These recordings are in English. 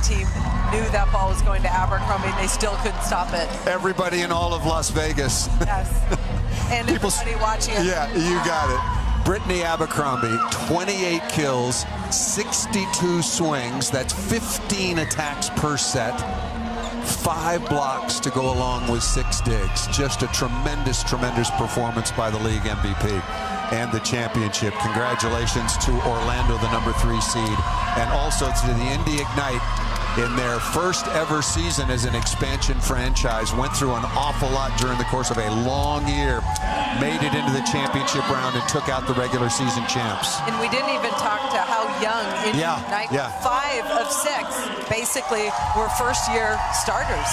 team knew that ball was going to Abercrombie, and they still couldn't stop it. Everybody in all of Las Vegas. Yes. And everybody watching it. Yeah, you got it. Brittany Abercrombie, 28 kills, 62 swings. That's 15 attacks per set. 5 blocks to go along with 6 digs. Just a tremendous, tremendous performance by the league MVP and the championship. Congratulations to Orlando, the #3 seed, and also to the Indy Ignite in their first ever season as an expansion franchise. Went through an awful lot during the course of a long year. Made it into the championship round and took out the regular season champs. And we didn't even talk to how young Indy Ignite, 5 of 6 basically were first-year starters.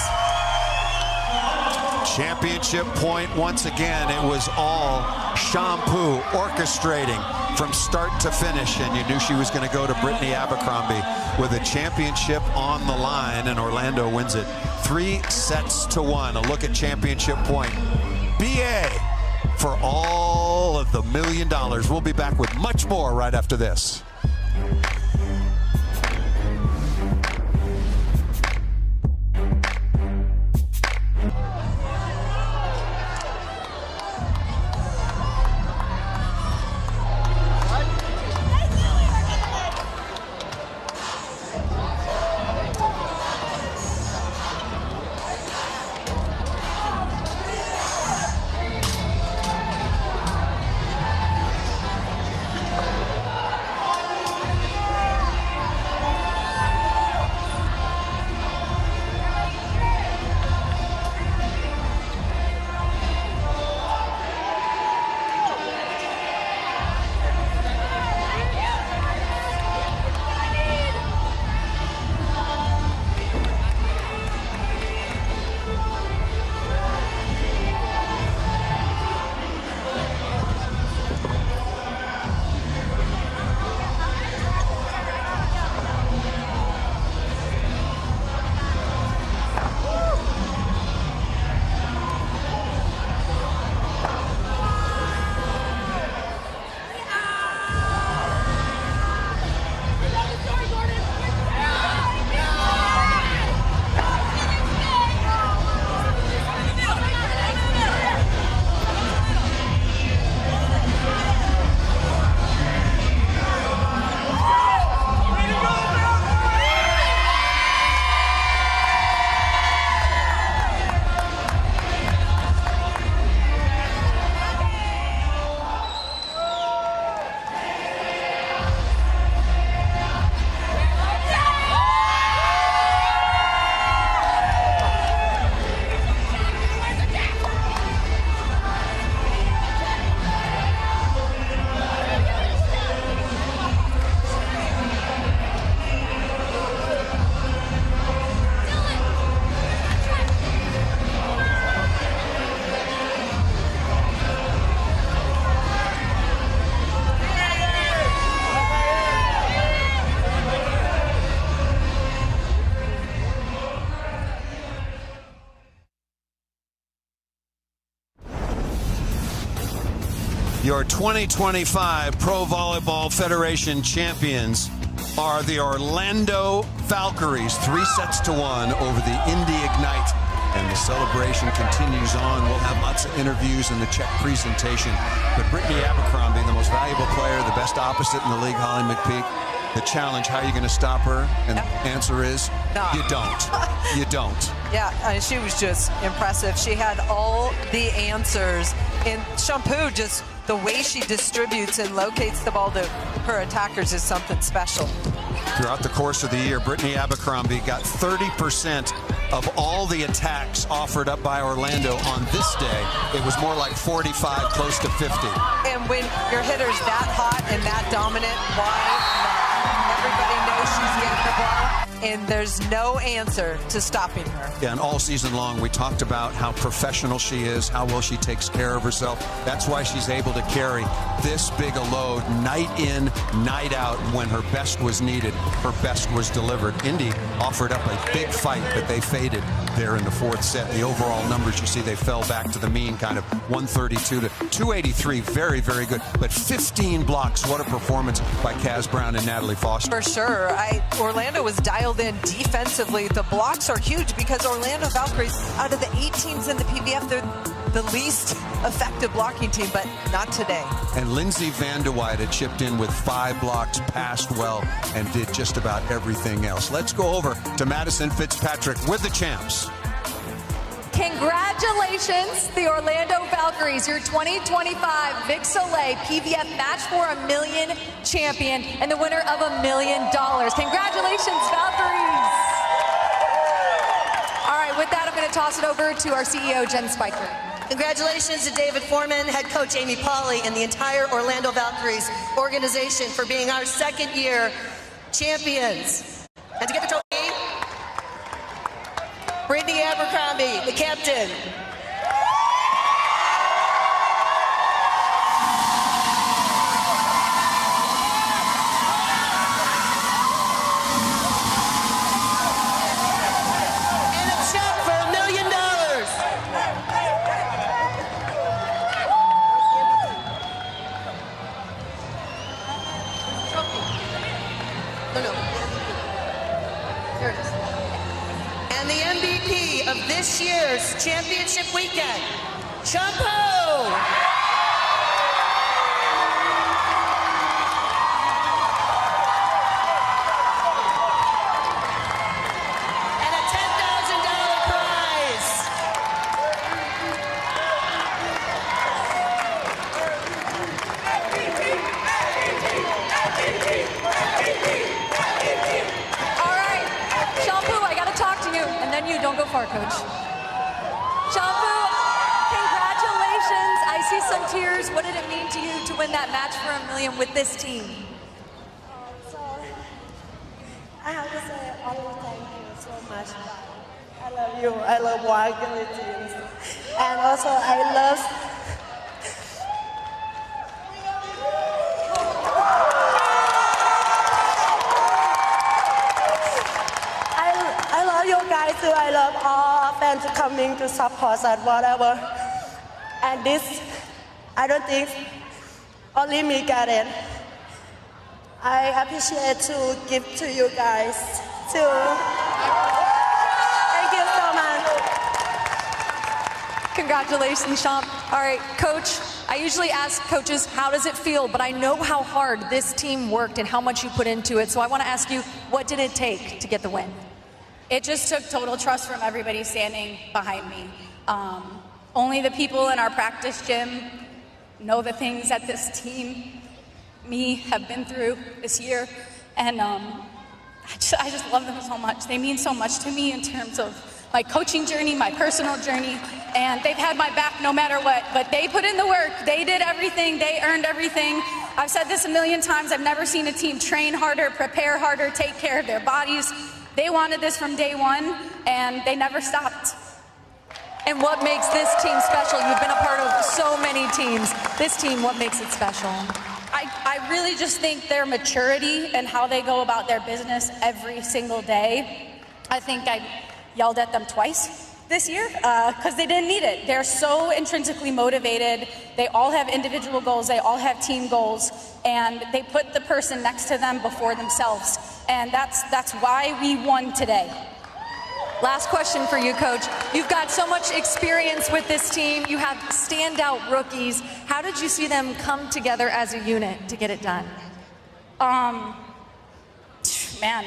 Championship point once again. It was all Shampoo orchestrating from start to finish, and you knew she was going to go to Brittany Abercrombie with a championship on the line, and Orlando wins it 3-1. A look at championship point. BA for all of the $1 million. We'll be back with much more right after this. Your 2025 Pro Volleyball Federation champions are the Orlando Valkyries, 3-1 over the Indy Ignite. And the celebration continues on. We'll have lots of interviews in the Czech presentation. But Brittany Abercrombie, the most valuable player, the best opposite in the league, Holly McPeak. The challenge, how are you going to stop her? And the answer is, you don't. You don't. Yeah, she was just impressive. She had all the answers. And Shampoo, just the way she distributes and locates the ball to her attackers is something special. Throughout the course of the year, Brittany Abercrombie got 30% of all the attacks offered up by Orlando. On this day, it was more like 45, close to 50. And when your hitter's that hot and that dominant, why? Everybody knows she's getting the ball, and there's no answer to stopping her. Yeah, and all season long, we talked about how professional she is, how well she takes care of herself. That's why she's able to carry this big a load night in, night out. When her best was needed, her best was delivered. Indy offered up a big fight, but they faded. there in the fourth set. The overall numbers, you see, they fell back to the mean, kind of 132 to 283. Very, very good. But 15 blocks. What a performance by Kaz Brown and Natalie Foster. For sure. Orlando was dialed in defensively. The blocks are huge because Orlando Valkyries, out of the 8 teams in the PBF, they're the least effective blocking team, but not today. And Lindsay Van de Weyde chipped in with 5 blocks, passed well, and did just about everything else. Let's go over to Madison Fitzpatrick with the champs. Congratulations, the Orlando Valkyries, your 2025 Vic Soleil PBF Match for $1 Million champion and the winner of $1 million. Congratulations, Valkyries. All right, with that, I'm going to toss it over to our CEO, Jen Spiker. Congratulations to David Foreman, head coach Amy Pauley, and the entire Orlando Valkyries organization for being our second-year champions. And to get the trophy, Brittany Abercrombie, the captain. And a check for $1 million. Here it is. And the MVP of this year's championship weekend, Champo. And a $10,000 prize. All right, Shampoo, I got to talk to you, and then you don't go far, Coach. Shampoo, congratulations. I see some tears. What did it mean to you to win that match for $1 million with this team? So I have to say only thank you so much. I love you. I love valkyries. And also I love I love you guys too. I love all fans coming to support us, whatever. And this, I don't think only me get it. I appreciate to give to you guys too. Thank you so much. Congratulations, Champ. All right, Coach, I usually ask coaches, how does it feel? But I know how hard this team worked and how much you put into it. So I want to ask you, what did it take to get the win? It just took total trust from everybody standing behind me. Only the people in our practice gym know the things that this team, me, have been through this year. And I just love them so much. They mean so much to me in terms of my coaching journey, my personal journey, and they've had my back no matter what. But they put in the work. They did everything. They earned everything. I've said this a million times. I've never seen a team train harder, prepare harder, take care of their bodies. They wanted this from day one, and they never stopped. And what makes this team special? You've been a part of so many teams. This team, what makes it special? I really just think their maturity and how they go about their business every single day. I think I yelled at them twice this year because they didn't need it. They're so intrinsically motivated. They all have individual goals. They all have team goals. And they put the person next to them before themselves. And that's why we won today. Last question for you, Coach. You've got so much experience with this team. You have standout rookies. How did you see them come together as a unit to get it done? Man,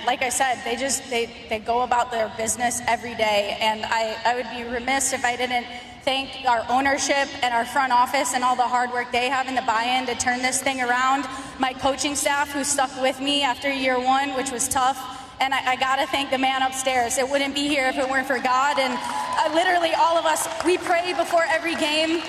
like I said, they go about their business every day. And I would be remiss if I didn't thank our ownership and our front office and all the hard work they have in the buy-in to turn this thing around. My coaching staff who stuck with me after year one, which was tough. And I gotta thank the man upstairs. It wouldn't be here if it weren't for God. And literally all of us, we pray before every game.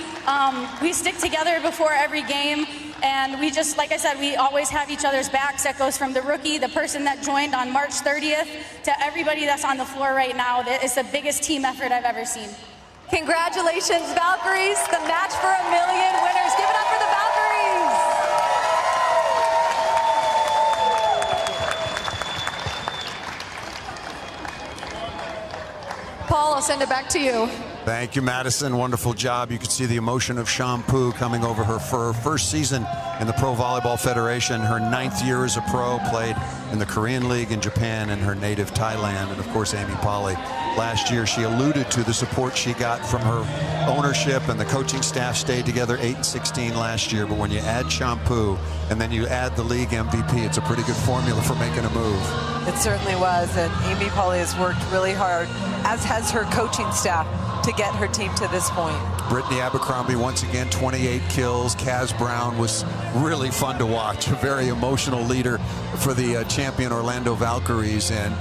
We stick together before every game. And we just, like I said, we always have each other's backs. That goes from the rookie, the person that joined on March 30th, to everybody that's on the floor right now. It's the biggest team effort I've ever seen. Congratulations, Valkyries, the match for $1 million winners. Give it up for the Valkyries. Paul, I'll send it back to you. Thank you, Madison. Wonderful job. You could see the emotion of Champu coming over her for her first season in the Pro Volleyball Federation. Her 9th year as a pro, played in the Korean League in Japan and her native Thailand. And of course, Amy Polly. Last year, she alluded to the support she got from her ownership, and the coaching staff stayed together 8-16 last year. But when you add Champu and then you add the league MVP, it's a pretty good formula for making a move. It certainly was, and Amy Polly has worked really hard, as has her coaching staff, to get her team to this point. Brittany Abercrombie, once again, 28 kills. Kaz Brown was really fun to watch. A very emotional leader for the champion Orlando Valkyries. And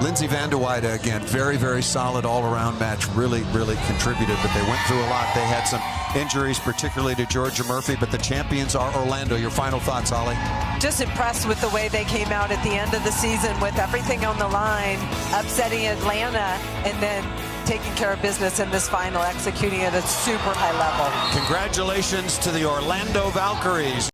Lindsay Van de Weyde, again, very, very solid all-around match. Really, really contributed, but they went through a lot. They had some injuries, particularly to Georgia Murphy, but the champions are Orlando. Your final thoughts, Holly? Just impressed with the way they came out at the end of the season with everything on the line, upsetting Atlanta, and then taking care of business in this final, executing at a super high level. Congratulations to the Orlando Valkyries.